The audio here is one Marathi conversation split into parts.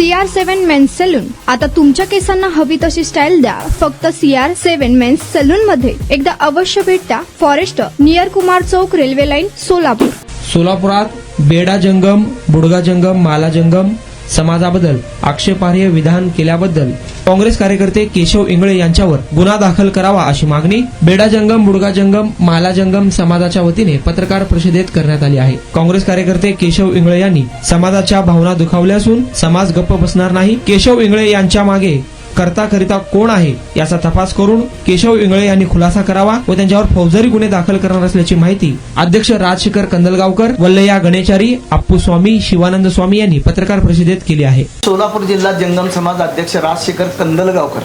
CR7 men's salon. आता तुमच्या केसांना हवी तशी स्टाईल द्या फक्त CR7 मेन्स सलून मध्ये. एकदा अवश्य भेट द्या. फॉरेस्ट नियर कुमार चौक, रेल्वे लाईन, सोलापूर. सोलापुरात बेडा जंगम, बुडगा जंगम, माला जंगम समाजाबद्दल आक्षेपार्ह विधान केल्याबद्दल काँग्रेस कार्यकर्ते केशव इंगळे यांच्यावर गुन्हा दाखल करावा अशी मागणी बेडा जंगम, बुडगा जंगम, माला जंगम समाजाच्या वतीने पत्रकार परिषदेत करण्यात आली आहे. काँग्रेस कार्यकर्ते केशव इंगळे यांनी समाजाच्या भावना दुखावल्या असून समाज गप्प बसणार नाही. केशव इंगळे यांच्या मागे करता कोण आहे याचा तपास करून केशव इंगळे यांनी खुलासा करावा व त्यांच्यावर फौजदारी गुन्हे दाखल करणार असल्याची माहिती अध्यक्ष राजशेखर कंदलगावकर, वल्लय्या गणेचारी, अप्पू स्वामी, शिवानंद स्वामी यांनी पत्रकार परिषदेत केली आहे. सोलापूर जिल्हा जंगम समाज अध्यक्ष राजशेखर कंदलगावकर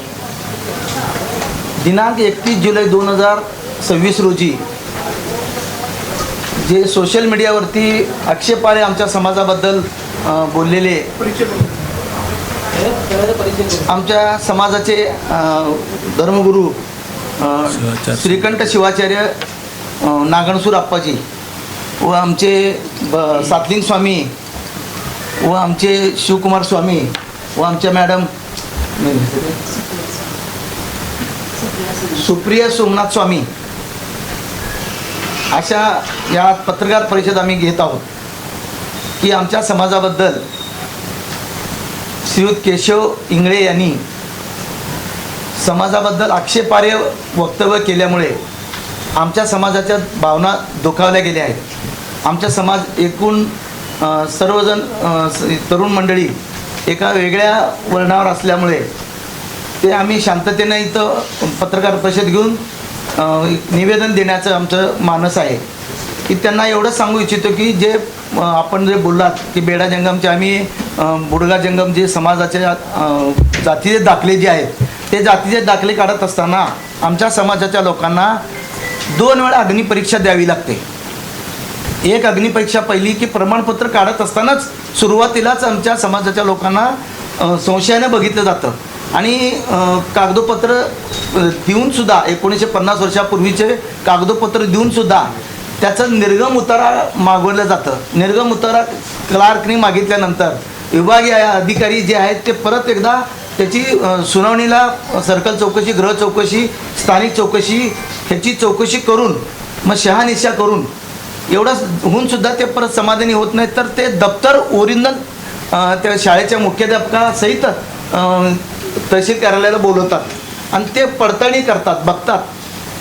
दिनांक 31 जुलै 2026 रोजी जे सोशल मीडियावरती आक्षेपार्ह आमच्या समाजाबद्दल बोललेले आमच्या समाजाचे धर्मगुरू श्रीकंठ शिवाचार्य नागणसूर आप्पाजी व आमचे सातलिंग स्वामी व आमचे शिवकुमार स्वामी व आमच्या मॅडम सुप्रिया सोमनाथ स्वामी अशा या पत्रकार परिषद आम्ही घेत आहोत की आमच्या समाजाबद्दल श्रीयुत केशव इंगळे यांनी समाजाबद्दल आक्षेपार्ह वक्तव्य केल्यामुळे आमच्या समाजाच्या भावना दुखावल्या गेल्या आहेत. आमचा समाज एकूण सर्वजण तरुण मंडळी एका वेगळ्या वर्णावर असल्यामुळे ते आम्ही शांततेने इथं पत्रकार परिषद घेऊन निवेदन देण्याचं आमचं मानस आहे की त्यांना एवढं सांगू इच्छितो की जे आपण जे बोललात की बेडा जंगमचे आम्ही बुडगा जंगम जे समाजाच्या जातीचे दाखले जे आहेत ते जातीचे दाखले काढत असताना आमच्या समाजाच्या लोकांना 2 वेळा अग्निपरीक्षा द्यावी लागते. एक अग्निपरीक्षा पहिली की प्रमाणपत्र काढत असतानाच सुरुवातीलाच आमच्या समाजाच्या लोकांना संशयाने बघितलं जातं आणि कागदोपत्र देऊनसुद्धा 1950 वर्षापूर्वीचे कागदोपत्र देऊनसुद्धा त्याचं निर्गम उतारा मागवलं जातं. निर्गम उतारा क्लार्कने मागितल्यानंतर विभागीय अधिकारी जे आहेत ते परत एकदा त्याची सुनावणीला सर्कल चौकशी, गृह चौकशी, स्थानिक चौकशी ह्याची चौकशी करून मग शहानिशा करून एवढंच होऊनसुद्धा ते परत समाधानी होत नाही तर ते दप्तर ओरिजिनल त्या शाळेच्या मुख्याध्यापकासहित तहसील कार्यालयाला बोलवतात आणि ते पडताळणी करतात, बघतात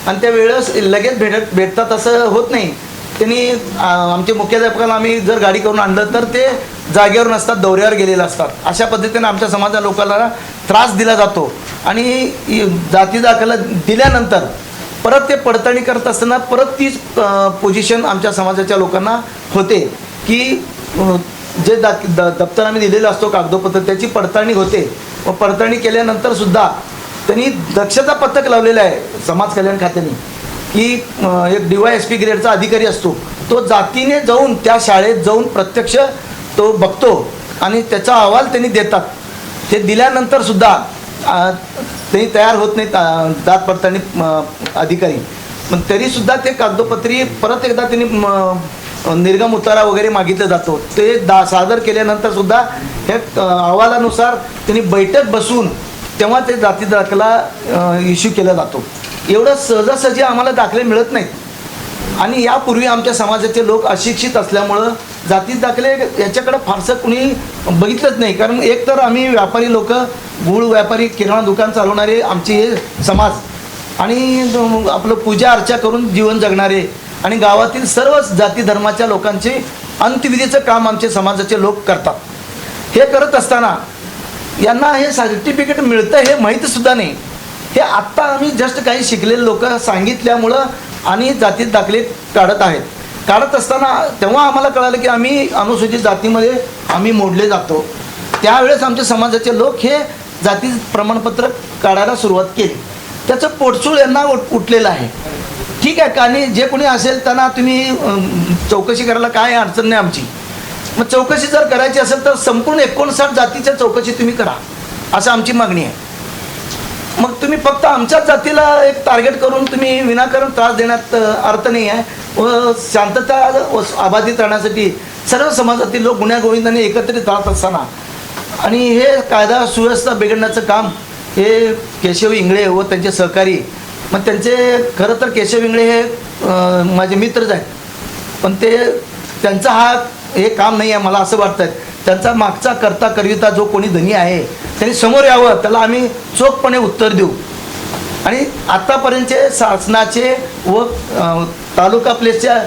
आणि त्या वेळेस लगेच भेटतात असं होत नाही. त्यांनी आमच्या मुख्याध्यापकाला आम्ही जर गाडी करून आणलं तर ते जागेवर नसतात, दौऱ्यावर गेलेले असतात. अशा पद्धतीने आमच्या समाजा लोकांना त्रास दिला जातो आणि जाती दाखला दिल्यानंतर परत ते पडताळणी करत असताना परत तीच पोझिशन आमच्या समाजाच्या लोकांना होते की जे दप्तर आम्ही दिलेलं असतो कागदोपत्र त्याची पडताळणी होते व पडताळणी केल्यानंतर सुद्धा त्यांनी दक्षता पथक लावलेलं आहे समाज कल्याण खात्याने की एक DYSP ग्रेडचा अधिकारी असतो तो जातीने जाऊन त्या शाळेत जाऊन प्रत्यक्ष तो बघतो आणि त्याचा अहवाल त्यांनी देतात. ते दिल्यानंतर सुद्धा त्यांनी तयार होत नाही जात पडताळणी अधिकारी, पण तरीसुद्धा ते कागदोपत्री परत एकदा त्यांनी निर्गम उतारा वगैरे मागितलं जातो. ते सादर केल्यानंतर सुद्धा हे अहवालानुसार त्यांनी बैठक बसून तेव्हा ते जाती दाखला इश्यू केला जातो. एवढं सहजासहजी आम्हाला दाखले मिळत नाहीत आणि यापूर्वी आमच्या समाजाचे लोक अशिक्षित असल्यामुळं जाती दाखले याच्याकडे फारसं कुणी बघितलंच नाही. कारण एक तर आम्ही व्यापारी लोक, गूळ व्यापारी, किराणा दुकान चालवणारे आमचे हे समाज आणि आपलं पूजा अर्चा करून जीवन जगणारे आणि गावातील सर्व जाती धर्माच्या लोकांचे अंत्यविधीचं काम आमचे समाजाचे लोक करतात. हे करत असताना यांना हे सर्टिफिकेट मिळतं हे माहीतसुद्धा नाही. हे आत्ता आम्ही जस्ट काही शिकलेले लोक सांगितल्यामुळं आणि जातीत दाखले काढत आहेत. काढत असताना तेव्हा आम्हाला कळालं की आम्ही अनुसूचित जातीमध्ये आम्ही मोडले जातो. त्यावेळेस आमच्या समाजाचे लोक हे जाती प्रमाणपत्र काढायला सुरुवात केली. त्याचं पोटसूळ यांना उठलेलं आहे. ठीक आहे, आणि जे कोणी असेल त्यांना तुम्ही चौकशी करायला काय अडचण नाही आमची. मग चौकशी जर करायची असेल तर संपूर्ण 59 जातीच्या चौकशी तुम्ही करा असं आमची मागणी आहे. मग तुम्ही फक्त आमच्याच जातीला एक टार्गेट करून तुम्ही विनाकारण त्रास देण्यात अर्थ नाही आहे. व शांतता अबाधित राहण्यासाठी सर्व समाजातील लोक गुण्यागोविंदाने एकत्रित राहत असताना आणि हे कायदा सुव्यवस्था बिघडण्याचं काम हे केशव इंगळे व त्यांचे सहकारी, मग त्यांचे खरं तर केशव इंगळे हे माझे मित्रच आहेत, पण त्यांचा हे काम नाही आहे मला असं वाटतं आहे. त्यांचा मागचा करता करविता जो कोणी धनी आहे त्यांनी समोर यावं, त्याला आम्ही चोखपणे उत्तर देऊ. आणि आत्तापर्यंतचे शासनाचे व तालुका प्लेसच्या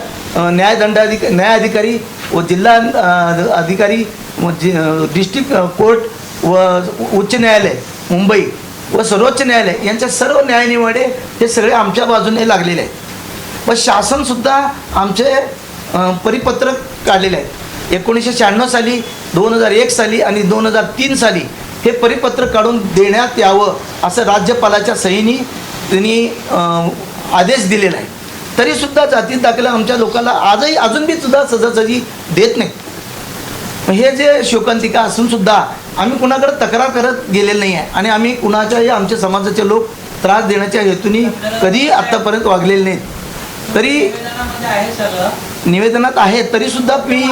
न्यायाधिकारी व जिल्हा अधिकारी व डिस्ट्रिक्ट कोर्ट व उच्च न्यायालय मुंबई व सर्वोच्च न्यायालय यांच्या सर्व न्यायनिवाडे हे सगळे आमच्या बाजूने लागलेले आहेत. व शासनसुद्धा आमचे परिपत्रक काढलेले आहेत. 1996 साली, 2001 साली आणि 2003 साली हे परिपत्रक काढून देण्यात यावं असं राज्यपालाच्या सहीने त्यांनी आदेश दिलेला आहे. तरीसुद्धा जाती दाखला आमच्या लोकांना अजून बी सुद्धा सहजासहजी देत नाही. हे जे शोकांतिका असूनसुद्धा आम्ही कुणाकडे तक्रार करत गेलेलं नाही आहे आणि आम्ही कुणाच्याही आमच्या समाजाचे लोक त्रास देण्याच्या हेतूने कधीही आत्तापर्यंत वागलेले नाहीत. तरी निवेदनात आहे तरीसुद्धा मी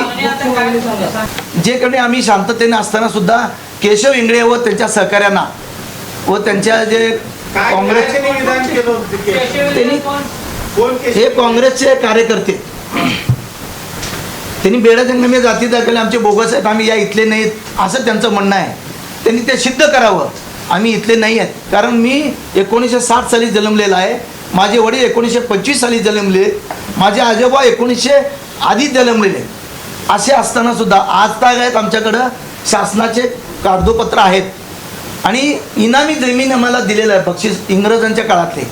जे कडे आम्ही शांततेने असताना सुद्धा केशव इंगळे व त्यांच्या सहकाऱ्यांना व त्यांच्या जे काँग्रेस हे काँग्रेसचे कार्यकर्ते त्यांनी बेडाजंगम जाती दाखले आमचे बोगस आहेत, आम्ही या इथले नाहीत असं त्यांचं म्हणणं आहे. त्यांनी ते सिद्ध करावं आम्ही इथले नाही आहेत. कारण मी 1960 साली जन्मलेला आहे, माझे वडील 1925 साली जन्मले, माझे आजोबा 1900 आधी जन्मलेले. असे असताना सुद्धा आज तागायत आमच्याकडं शासनाचे कागदोपत्र आहेत आणि इनामी जमीन आम्हाला दिलेलं आहे बक्षीस इंग्रजांच्या काळातले.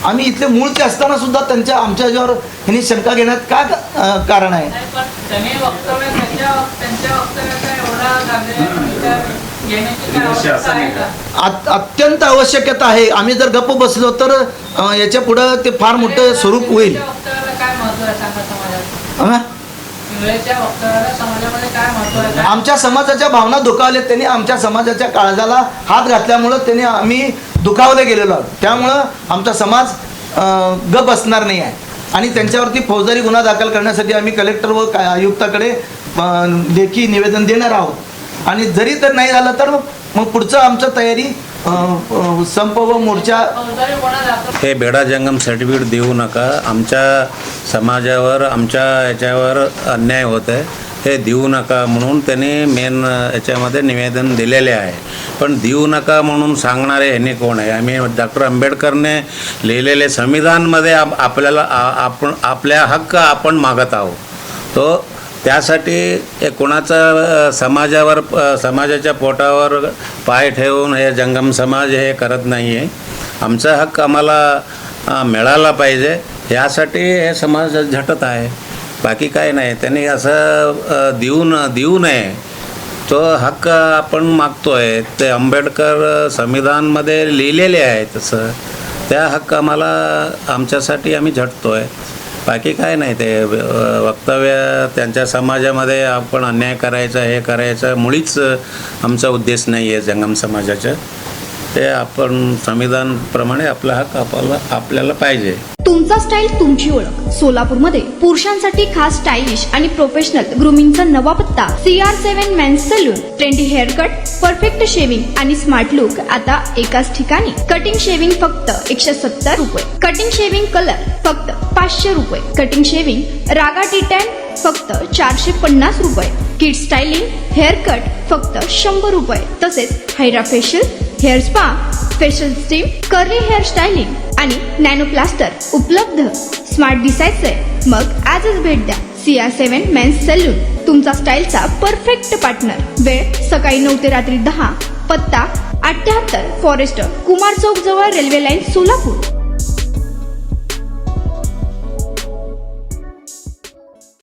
आम्ही इथले मूळचे असताना सुद्धा आमच्या याच्यावर ह्यांनी शंका घेण्यात का कारण आहे? अत्यंत आवश्यकता आहे. आम्ही जर गप्प बसलो तर याच्या पुढं ते फार मोठं स्वरूप होईल. आमच्या समाजाच्या भावना दुखावल्या, त्यांनी आमच्या समाजाच्या काळजाला हात घातल्यामुळं त्यांनी आम्ही दुखावले गेलेलो आहोत. त्यामुळं आमचा समाज गप बसणार नाही आहे आणि त्यांच्यावरती फौजदारी गुन्हा दाखल करण्यासाठी आम्ही कलेक्टर व आयुक्ताकडे लेखी निवेदन देणार आहोत. आणि जरी तर नाही झालं तर मग पुढचं आमचं तयारी संप व मोर्चा. हे बेडा जंगम सर्टिफिकेट देऊ नका, आमच्या समाजावर आमच्या याच्यावर अन्याय होत आहे, हे देऊ नका म्हणून त्यांनी मेन याच्यामध्ये निवेदन दिलेले आहे. पण देऊ नका म्हणून सांगणारे ह्याने कोण आहे? आम्ही डॉक्टर आंबेडकरने लिहिलेले संविधानमध्ये आपल्या हक्क आपण मागत आहोत. तो त्यासाठी कोणाचा समाजाच्या पोटावर पाय ठेवून हे जंगम समाज हे करत नाही आहे. आमचा हक्क आम्हाला मिळाला पाहिजे यासाठी हे समाज झटत आहे, बाकी काय नाही. त्यांनी असं देऊ नये. तो हक्क आपण मागतो आहे, ते आंबेडकर संविधानमध्ये लिहिलेले आहे तसं, त्या हक्क आमच्यासाठी आम्ही झटतो आहे, बाकी काय नाही. ते वक्तव्य त्यांच्या समाजामध्ये आपण अन्याय करायचा हे करायचं मुळीच आमचा उद्देश नाही आहे. जंगम समाजाचं ते आपण संविधानप्रमाणे आपला हक्क आपल्याला पाहिजे. तुमचा स्टाईल तुमची ओळख. सोलापूरमध्ये पुरुषांसाठी खास स्टायलिश आणि प्रोफेशनल ग्रूमिंगचा नवा पत्ता CR7 men's salon. Trendy hair cut, perfect shaving आणि स्मार्ट लुक आता एकाच ठिकाणी. कटिंग शेविंग फक्त 170 रुपये. कटिंग शेविंग कलर फक्त 500 रुपये. कटिंग शेविंग रागा टी10 फक्त 450 रुपये. किड स्टायलिंग हेअर कट फक्त 100 रुपये. तसेच hydra facial, hair spa, facial steam, curly hair styling आणि नॅनो प्लास्टर उपलब्ध. स्मार्ट दिसायचंय मग आजच भेट द्या CR7 मेन्स सलून, तुमचा स्टाईलचा परफेक्ट पार्टनर. वेळ सकाळी 9 ते रात्री 10. पत्ता 78 फॉरेस्ट कुमार चौक जवळ रेल्वे लाईन सोलापूर.